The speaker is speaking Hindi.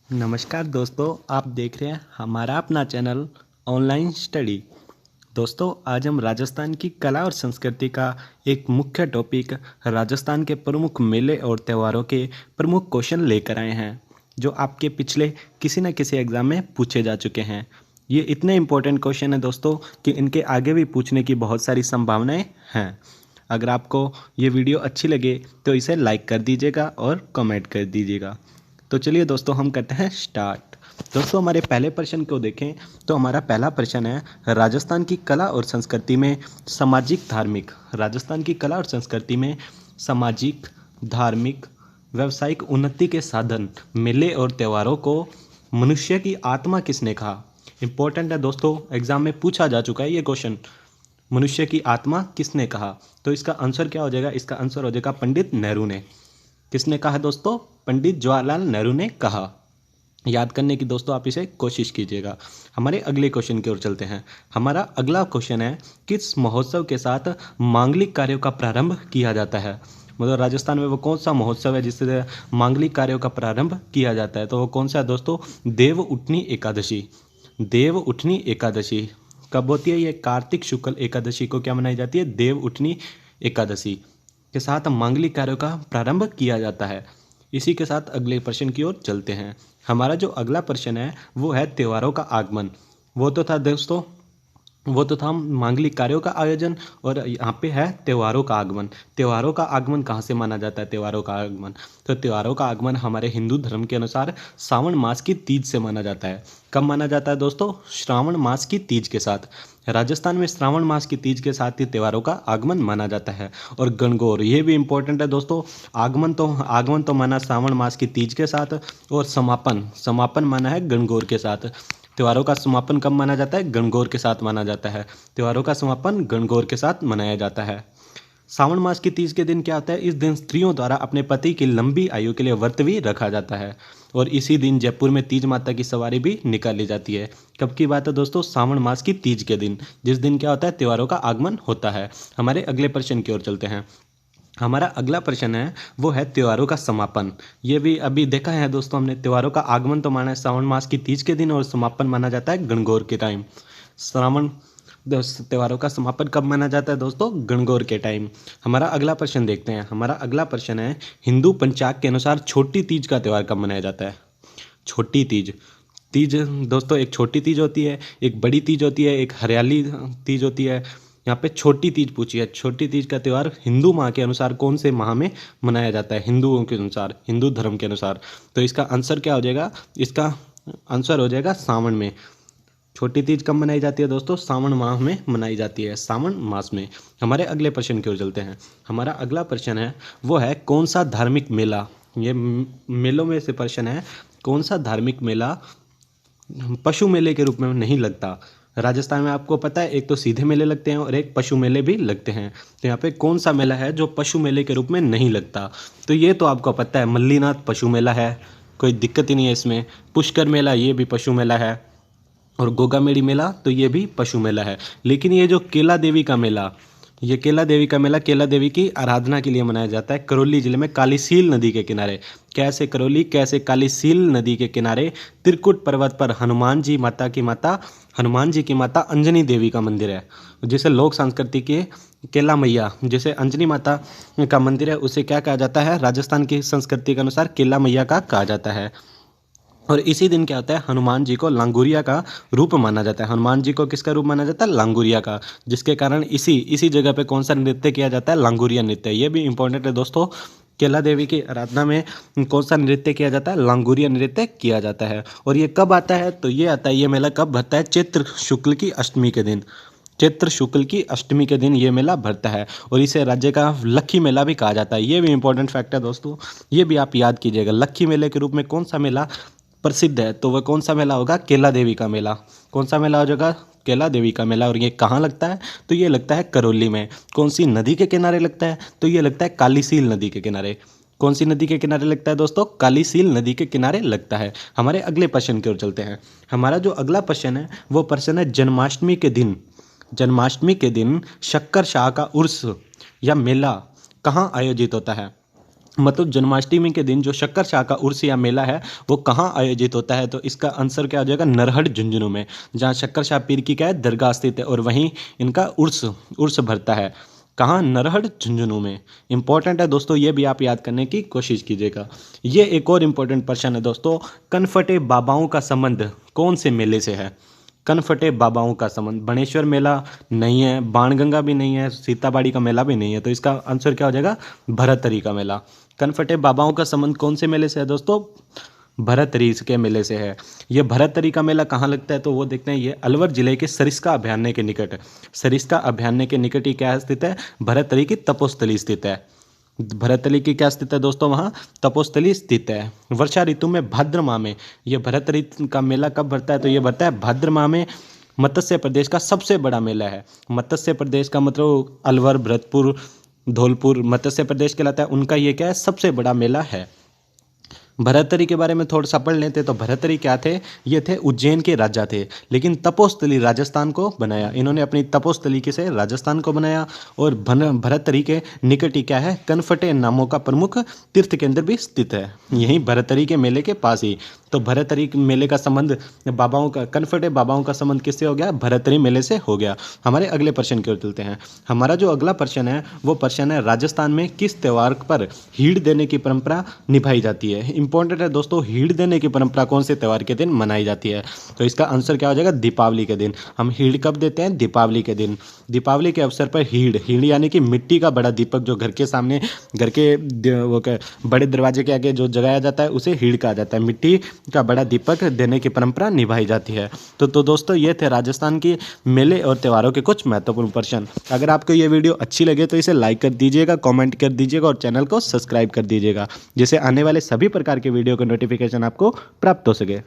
नमस्कार दोस्तों, आप देख रहे हैं हमारा अपना चैनल ऑनलाइन स्टडी। दोस्तों, आज हम राजस्थान की कला और संस्कृति का एक मुख्य टॉपिक राजस्थान के प्रमुख मेले और त्योहारों के प्रमुख क्वेश्चन लेकर आए हैं, जो आपके पिछले किसी न किसी एग्ज़ाम में पूछे जा चुके हैं। ये इतने इम्पोर्टेंट क्वेश्चन हैं दोस्तों कि इनके आगे भी पूछने की बहुत सारी संभावनाएं हैं। अगर आपको ये वीडियो अच्छी लगे तो इसे लाइक कर दीजिएगा और कमेंट कर दीजिएगा। तो चलिए दोस्तों, हम करते हैं स्टार्ट। दोस्तों, हमारे पहले प्रश्न को देखें तो हमारा पहला प्रश्न है, राजस्थान की कला और संस्कृति में सामाजिक धार्मिक राजस्थान की कला और संस्कृति में सामाजिक धार्मिक व्यावसायिक उन्नति के साधन मेले और त्योहारों को मनुष्य की आत्मा किसने कहा। इंपॉर्टेंट है दोस्तों, एग्जाम में पूछा जा चुका है ये क्वेश्चन। मनुष्य की आत्मा किसने कहा, तो इसका आंसर क्या हो जाएगा? इसका आंसर हो जाएगा पंडित नेहरू ने। किसने कहा दोस्तों? पंडित जवाहरलाल नेहरू ने कहा। याद करने की दोस्तों आप इसे कोशिश कीजिएगा। हमारे अगले क्वेश्चन की ओर चलते हैं। हमारा अगला क्वेश्चन है, किस महोत्सव के साथ मांगलिक कार्यों का प्रारंभ किया जाता है? मतलब राजस्थान में वो कौन सा महोत्सव है जिससे मांगलिक कार्यों का प्रारंभ किया जाता है? तो वो कौन सा है दोस्तों? देव उठनी एकादशी। देव उठनी एकादशी कब होती है? ये कार्तिक शुक्ल एकादशी को क्या मनाई जाती है? देव उठनी एकादशी के साथ मांगलिक कार्यों का प्रारंभ किया जाता है। इसी के साथ अगले प्रश्न की ओर चलते हैं। हमारा जो अगला प्रश्न है वो है त्योहारों का आगमन। वो तो था दोस्तों, वो तो था मांगलिक कार्यों का आयोजन, और यहाँ पे है त्योहारों का आगमन। त्योहारों का आगमन कहाँ से माना जाता है? त्योहारों का आगमन, तो त्योहारों का आगमन हमारे हिंदू धर्म के अनुसार श्रावण मास की तीज से माना जाता है। कब माना जाता है दोस्तों? श्रावण मास की तीज के साथ। राजस्थान में श्रावण मास की तीज के साथ ही त्योहारों का आगमन माना जाता है। और गणगौर, ये भी इंपॉर्टेंट है दोस्तों। आगमन तो माना श्रावण मास की तीज के साथ, और समापन माना है गणगौर के साथ। त्योहारों का समापन कब माना जाता है? गणगौर के साथ माना जाता है। त्योहारों का समापन गणगौर के साथ मनाया जाता है। श्रावण मास की तीज के दिन क्या होता है? इस दिन स्त्रियों द्वारा अपने पति की लंबी आयु के लिए व्रत भी रखा जाता है। और इसी दिन जयपुर में तीज माता की सवारी भी निकाली जाती है। कब की बात है दोस्तों? श्रावण मास की तीज के दिन, जिस दिन क्या होता है? त्योहारों का आगमन होता है। हमारे अगले प्रश्न की ओर चलते हैं। हमारा अगला प्रश्न है वो है त्योहारों का समापन। ये भी अभी देखा है दोस्तों हमने, त्योहारों का आगमन तो माना है श्रावण मास की तीज के दिन, और समापन माना जाता है गणगौर के टाइम। श्रावण त्योहारों का समापन कब माना जाता है दोस्तों? गणगौर के टाइम। हमारा अगला प्रश्न देखते हैं। हमारा अगला प्रश्न है, हिंदू पंचांग के अनुसार छोटी तीज का त्यौहार कब मनाया जाता है? छोटी तीज। तीज दोस्तों, एक छोटी तीज होती है, एक बड़ी तीज होती है, एक हरियाली तीज होती है। यहाँ पे छोटी तीज पूछी है। छोटी तीज का त्यौहार हिंदू माह के अनुसार कौन से माह में मनाया जाता है? हिंदुओं के अनुसार, हिंदू धर्म के अनुसार। तो इसका आंसर क्या हो जाएगा? इसका आंसर हो जाएगा सावन में। छोटी तीज कब मनाई जाती है दोस्तों? सावन माह में मनाई जाती है, सावन मास में। हमारे अगले प्रश्न की ओर चलते हैं। हमारा अगला प्रश्न है वो है, कौन सा धार्मिक मेला, ये मेलों में से प्रश्न है, कौन सा धार्मिक मेला पशु मेले के रूप में नहीं लगता? राजस्थान में आपको पता है, एक तो सीधे मेले लगते हैं और एक पशु मेले भी लगते हैं। तो यहाँ पे कौन सा मेला है जो पशु मेले के रूप में नहीं लगता? तो ये तो आपको पता है, मल्लीनाथ पशु मेला है, कोई दिक्कत ही नहीं है इसमें। पुष्कर मेला, ये भी पशु मेला है। और गोगामेड़ी मेला, तो ये भी पशु मेला है। लेकिन ये जो केला देवी का मेला, ये केला देवी का मेला केला देवी की आराधना के लिए मनाया जाता है, करौली जिले में कालीसील नदी के किनारे। कैसे करौली, कैसे कालीसील नदी के किनारे त्रिकुट पर्वत पर हनुमान जी की माता अंजनी देवी का मंदिर है, जिसे लोक संस्कृति के केला मैया, जिसे अंजनी माता का मंदिर है, उसे क्या कहा जाता है? राजस्थान की संस्कृति के अनुसार केला मैया का कहा जाता है। और इसी दिन क्या होता है? हनुमान जी को लांगुरिया का रूप माना जाता है। हनुमान जी को किसका रूप माना जाता है? लांगुरिया का, जिसके कारण इसी जगह पे कौन सा नृत्य किया जाता है? लांगुरिया नृत्य। ये भी इंपॉर्टेंट है दोस्तों। केला देवी की आराधना में कौन सा नृत्य किया जाता है? लांगुरिया नृत्य किया जाता है। और ये कब आता है? तो ये आता है, ये मेला कब भरता है? चैत्र शुक्ल की अष्टमी के दिन। चैत्र शुक्ल की अष्टमी के दिन ये मेला भरता है, और इसे राज्य का लक्खी मेला भी कहा जाता है। ये भी इंपॉर्टेंट फैक्ट है दोस्तों, ये भी आप याद कीजिएगा। लक्खी मेले के रूप में कौन सा मेला प्रसिद्ध है? तो वह कौन सा मेला होगा? केला देवी का मेला। कौन सा मेला हो जाएगा? केला देवी का मेला। और ये कहाँ लगता है? तो ये लगता है करौली में। कौन सी नदी के किनारे लगता है? तो ये लगता है कालीसील नदी के किनारे। कौन सी नदी के किनारे लगता है दोस्तों? कालीसील नदी के किनारे लगता है। हमारे अगले प्रश्न की ओर चलते हैं। हमारा जो अगला प्रश्न है वो प्रश्न है, जन्माष्टमी के दिन, शक्कर शाह का उर्स या मेला कहाँ आयोजित होता है? मतलब जन्माष्टमी के दिन जो शक्करशाह का उर्स या मेला है वो कहाँ आयोजित होता है, तो इसका आंसर क्या हो जाएगा, नरहट झुंझुनू में, जहाँ शक्करशाह पीर की क्या है दरगाह स्थित है और वहीं इनका उर्स उर्स भरता है। कहाँ, नरहट झुंझुनू में। इंपॉर्टेंट है दोस्तों, ये भी आप याद करने की कोशिश कीजिएगा। ये एक और इम्पोर्टेंट प्रश्न है दोस्तों, कनफटे बाबाओं का संबंध कौन से मेले से है। कनफटे बाबाओं का संबंध बनेश्वर मेला नहीं है, बाणगंगा भी नहीं है, सीताबाड़ी का मेला भी नहीं है, तो इसका आंसर क्या हो जाएगा, भरतरी का मेला। कनफटे बाबाओं का संबंध कौन से मेले से है दोस्तों, भरतरी के मेले से है। ये भरतरी का मेला कहाँ लगता है, तो वो देखते हैं, ये अलवर जिले के सरिस्का अभयारण्य के निकट, सरिस्का अभयारण्य के निकट ही क्या स्थित है, भरतरी की तपोस्थली स्थित है। भरतरी की क्या स्थित है दोस्तों, वहाँ तपोस्थली स्थित है। वर्षा ऋतु में भाद्र माह में ये भरतरी का मेला कब भरता है, तो ये भरता है भाद्र माह में। मत्स्य प्रदेश का सबसे बड़ा मेला है। मत्स्य प्रदेश का मतलब अलवर, भरतपुर, धौलपुर मत्स्य प्रदेश कहलाता है, उनका ये क्या है, सबसे बड़ा मेला है। भरतरी के बारे में थोड़ा सा पढ़ लेते, तो भरतरी क्या थे, ये थे उज्जैन के राजा थे, लेकिन तपोस्थली राजस्थान को बनाया इन्होंने, अपनी तपोस्थली के से राजस्थान को बनाया। और भरतरी के निकट ही क्या है, कनफटे नामों का प्रमुख तीर्थ केंद्र भी स्थित है, यहीं भरतरी के मेले के पास ही। तो भरतरी मेले का संबंध बाबाओं का, कनफटे बाबाओं का संबंध किससे हो गया, भरतरी मेले से हो गया। हमारे अगले प्रश्न की ओर चलते हैं। हमारा जो अगला प्रश्न है वो प्रश्न है, राजस्थान में किस त्यौहार पर हीड़ देने की परंपरा निभाई जाती है। इंपॉर्टेंट है दोस्तों, हीड़ देने की परंपरा कौन से त्यौहार के दिन मनाई जाती है, तो इसका आंसर क्या हो जाएगा, दीपावली के दिन। हम हीड़ कब देते हैं, दीपावली के दिन। दीपावली के अवसर पर हीड़, हीड़ यानी कि मिट्टी का बड़ा दीपक जो घर के सामने, घर के बड़े दरवाजे के आगे जो जगाया जाता है उसे हीड़ कहा जाता है। मिट्टी का बड़ा दीपक देने की परंपरा निभाई जाती है। तो दोस्तों ये थे राजस्थान की मेले और त्योहारों के कुछ महत्वपूर्ण प्रश्न। अगर आपको ये वीडियो अच्छी लगे तो इसे लाइक कर दीजिएगा, कमेंट कर दीजिएगा और चैनल को सब्सक्राइब कर दीजिएगा, जिससे आने वाले सभी प्रकार के वीडियो का नोटिफिकेशन आपको प्राप्त हो सके।